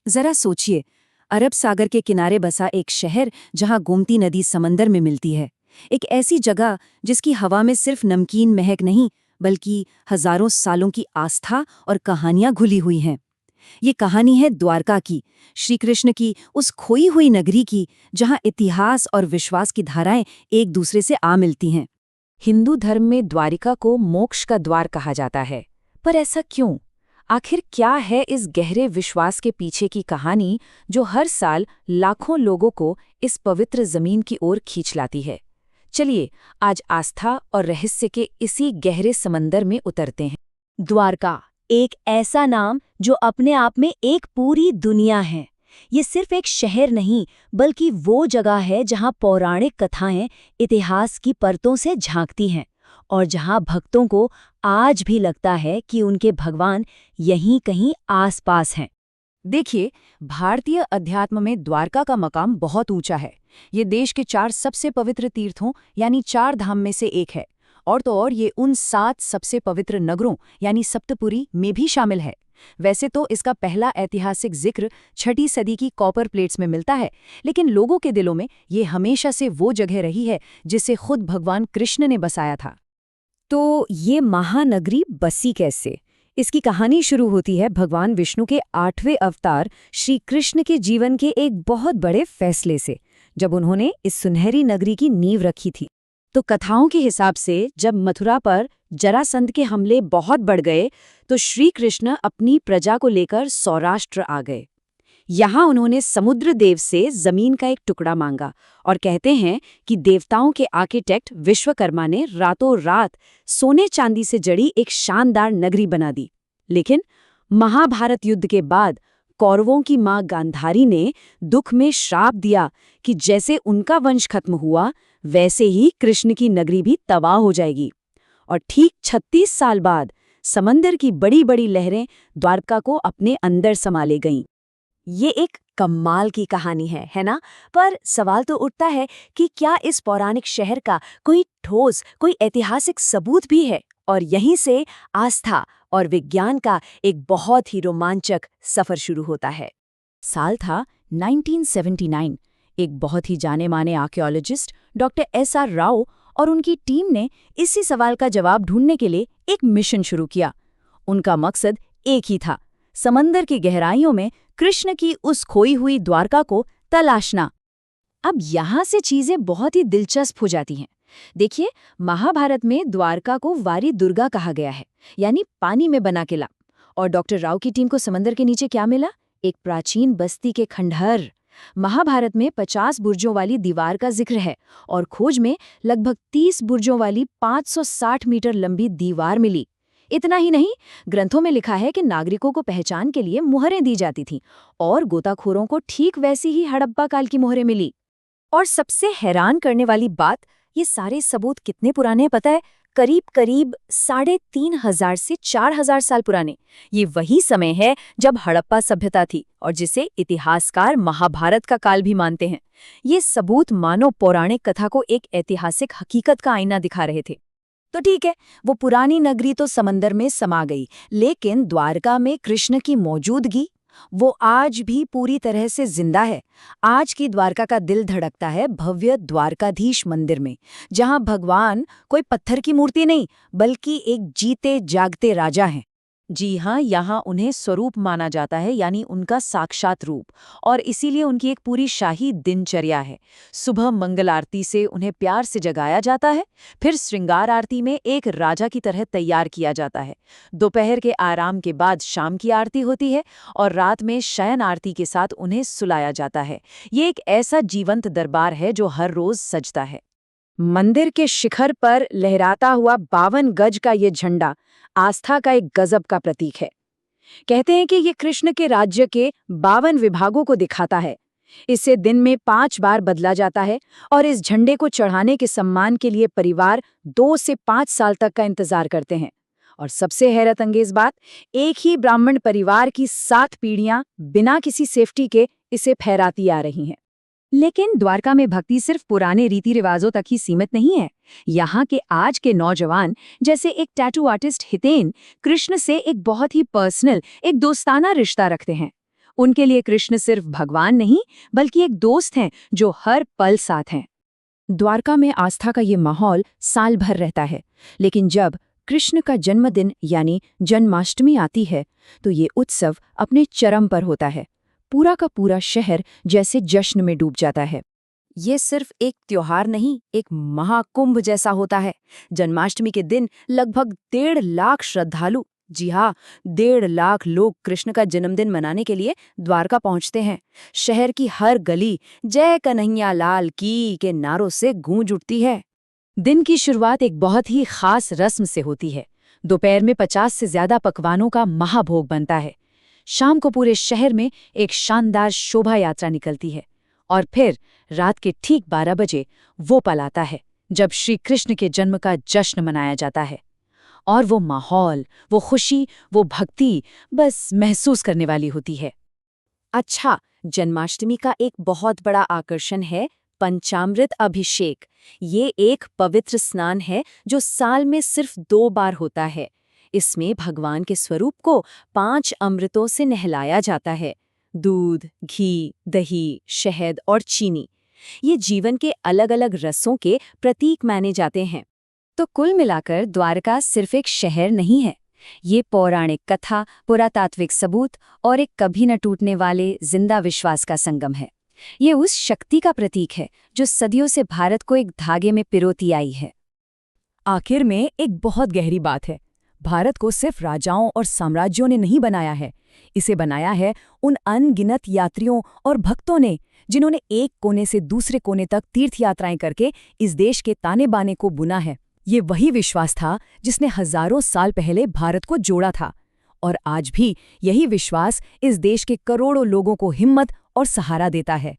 जरा सोचिए, अरब सागर के किनारे बसा एक शहर जहां गोमती नदी समंदर में मिलती है। एक ऐसी जगह जिसकी हवा में सिर्फ नमकीन महक नहीं, बल्कि हजारों सालों की आस्था और कहानियां घुली हुई हैं। ये कहानी है द्वारका की, श्री कृष्ण की उस खोई हुई नगरी की, जहां इतिहास और विश्वास की धाराएं एक दूसरे से आ मिलती हैं। हिंदू धर्म में द्वारिका को मोक्ष का द्वार कहा जाता है। पर ऐसा क्यों? आखिर क्या है इस गहरे विश्वास के पीछे की कहानी जो हर साल लाखों लोगों को इस पवित्र जमीन की ओर खींच लाती है? चलिए आज आस्था और रहस्य के इसी गहरे समंदर में उतरते हैं। द्वारका, एक ऐसा नाम जो अपने आप में एक पूरी दुनिया है। ये सिर्फ एक शहर नहीं, बल्कि वो जगह है जहाँ पौराणिक कथाएं इतिहास की परतों से झांकती हैं और जहाँ भक्तों को आज भी लगता है कि उनके भगवान यहीं कहीं आसपास हैं। देखिए, भारतीय अध्यात्म में द्वारका का मकाम बहुत ऊंचा है। ये देश के 4 सबसे पवित्र तीर्थों यानी 4 धाम में से एक है, और तो और ये उन 7 सबसे पवित्र नगरों यानी सप्तपुरी में भी शामिल है। वैसे तो इसका पहला ऐतिहासिक जिक्र 6ठी सदी की कॉपर प्लेट्स में मिलता है, लेकिन लोगों के दिलों में ये हमेशा से वो जगह रही है जिसे खुद भगवान कृष्ण ने बसाया था। तो ये महानगरी बसी कैसे? इसकी कहानी शुरू होती है भगवान विष्णु के 8वें अवतार श्री कृष्ण के जीवन के एक बहुत बड़े फैसले से, जब उन्होंने इस सुनहरी नगरी की नींव रखी थी। तो कथाओं के हिसाब से जब मथुरा पर जरासंध के हमले बहुत बढ़ गए, तो श्री कृष्ण अपनी प्रजा को लेकर सौराष्ट्र आ गए। यहाँ उन्होंने समुद्र देव से जमीन का एक टुकड़ा मांगा और कहते हैं कि देवताओं के आर्किटेक्ट विश्वकर्मा ने रातों रात सोने चांदी से जड़ी एक शानदार नगरी बना दी। लेकिन महाभारत युद्ध के बाद कौरवों की मां गांधारी ने दुख में श्राप दिया कि जैसे उनका वंश खत्म हुआ, वैसे ही कृष्ण की नगरी भी तबाह हो जाएगी। और ठीक 36 साल बाद समंदर की बड़ी बड़ी लहरें द्वारका को अपने अंदर समा ले गईं। ये एक कमाल की कहानी है ना? पर सवाल तो उठता है कि क्या इस पौराणिक शहर का कोई ठोस, कोई ऐतिहासिक सबूत भी है? और यहीं से आस्था और विज्ञान का एक बहुत ही रोमांचक सफर शुरू होता है। साल था 1979। एक बहुत ही जाने माने आर्कियोलॉजिस्ट डॉक्टर SR राव और उनकी टीम ने इसी सवाल का जवाब ढूंढने के लिए एक मिशन शुरू किया। उनका मकसद एक ही था, समंदर की गहराइयों में कृष्ण की उस खोई हुई द्वारका को तलाशना। अब यहाँ से चीजें बहुत ही दिलचस्प हो जाती हैं। देखिए, महाभारत में द्वारका को वारी दुर्गा कहा गया है, यानी पानी में बना किला। और डॉक्टर राव की टीम को समंदर के नीचे क्या मिला? एक प्राचीन बस्ती के खंडहर। महाभारत में 50 बुर्जों वाली दीवार का जिक्र है और खोज में लगभग 30 बुर्जों वाली 560 मीटर लंबी दीवार मिली। इतना ही नहीं, ग्रंथों में लिखा है कि नागरिकों को पहचान के लिए मुहरें दी जाती थीं और गोताखोरों को ठीक वैसी ही हड़प्पा काल की मुहरें मिली। और सबसे हैरान करने वाली बात, ये सारे सबूत कितने पुराने हैं पता है? करीब 3,500 से 4,000 साल पुराने। ये वही समय है जब हड़प्पा सभ्यता थी और जिसे इतिहासकार महाभारत का काल भी मानते हैं। ये सबूत मानो पौराणिक कथा को एक ऐतिहासिक हकीकत का आईना दिखा रहे थे। तो ठीक है, वो पुरानी नगरी तो समंदर में समा गई, लेकिन द्वारका में कृष्ण की मौजूदगी, वो आज भी पूरी तरह से जिंदा है। आज की द्वारका का दिल धड़कता है भव्य द्वारकाधीश मंदिर में, जहां भगवान कोई पत्थर की मूर्ति नहीं, बल्कि एक जीते जागते राजा हैं। जी हाँ, यहाँ उन्हें स्वरूप माना जाता है, यानी उनका साक्षात रूप, और इसीलिए उनकी एक पूरी शाही दिनचर्या है। सुबह मंगल आरती से उन्हें प्यार से जगाया जाता है, फिर श्रृंगार आरती में एक राजा की तरह तैयार किया जाता है। दोपहर के आराम के बाद शाम की आरती होती है और रात में शयन आरती के साथ उन्हें सुलाया जाता है। ये एक ऐसा जीवंत दरबार है जो हर रोज सजता है। मंदिर के शिखर पर लहराता हुआ 52 गज का ये झंडा आस्था का एक गजब का प्रतीक है। कहते हैं कि ये कृष्ण के राज्य के 52 विभागों को दिखाता है। इसे दिन में 5 बार बदला जाता है और इस झंडे को चढ़ाने के सम्मान के लिए परिवार 2 से 5 साल तक का इंतजार करते हैं। और सबसे हैरत अंगेज बात, एक ही ब्राह्मण परिवार की 7 पीढ़ियां बिना किसी सेफ्टी के इसे फहराती आ रही हैं। लेकिन द्वारका में भक्ति सिर्फ पुराने रीति रिवाजों तक ही सीमित नहीं है। यहाँ के आज के नौजवान, जैसे एक टैटू आर्टिस्ट हितेन, कृष्ण से एक बहुत ही पर्सनल, एक दोस्ताना रिश्ता रखते हैं। उनके लिए कृष्ण सिर्फ भगवान नहीं बल्कि एक दोस्त हैं जो हर पल साथ हैं। द्वारका में आस्था का ये माहौल साल भर रहता है, लेकिन जब कृष्ण का जन्मदिन यानी जन्माष्टमी आती है तो ये उत्सव अपने चरम पर होता है। पूरा का पूरा शहर जैसे जश्न में डूब जाता है। ये सिर्फ एक त्योहार नहीं, एक महाकुंभ जैसा होता है। जन्माष्टमी के दिन लगभग 1.5 लाख श्रद्धालु, जी हाँ, 1.5 लाख लोग कृष्ण का जन्मदिन मनाने के लिए द्वारका पहुंचते हैं। शहर की हर गली जय कन्हैया लाल की के नारों से गूंज उठती है। दिन की शुरुआत एक बहुत ही खास रस्म से होती है। दोपहर में 50 से ज्यादा पकवानों का महाभोग बनता है। शाम को पूरे शहर में एक शानदार शोभा यात्रा निकलती है और फिर रात के ठीक 12 बजे वो पल आता है जब श्री कृष्ण के जन्म का जश्न मनाया जाता है। और वो माहौल, वो खुशी, वो भक्ति बस महसूस करने वाली होती है। अच्छा, जन्माष्टमी का एक बहुत बड़ा आकर्षण है पंचामृत अभिषेक। ये एक पवित्र स्नान है जो साल में सिर्फ 2 बार होता है। इसमें भगवान के स्वरूप को 5 अमृतों से नहलाया जाता है। दूध, घी, दही, शहद और चीनी। ये जीवन के अलग अलग रसों के प्रतीक माने जाते हैं। तो कुल मिलाकर द्वारका सिर्फ एक शहर नहीं है, ये पौराणिक कथा, पुरातात्विक सबूत और एक कभी न टूटने वाले जिंदा विश्वास का संगम है। ये उस शक्ति का प्रतीक है जो सदियों से भारत को एक धागे में पिरोती आई है। आखिर में एक बहुत गहरी बात है, भारत को सिर्फ राजाओं और साम्राज्यों ने नहीं बनाया है, इसे बनाया है उन अनगिनत यात्रियों और भक्तों ने जिन्होंने एक कोने से दूसरे कोने तक तीर्थ यात्राएं करके इस देश के ताने बाने को बुना है। ये वही विश्वास था जिसने हजारों साल पहले भारत को जोड़ा था, और आज भी यही विश्वास इस देश के करोड़ों लोगों को हिम्मत और सहारा देता है।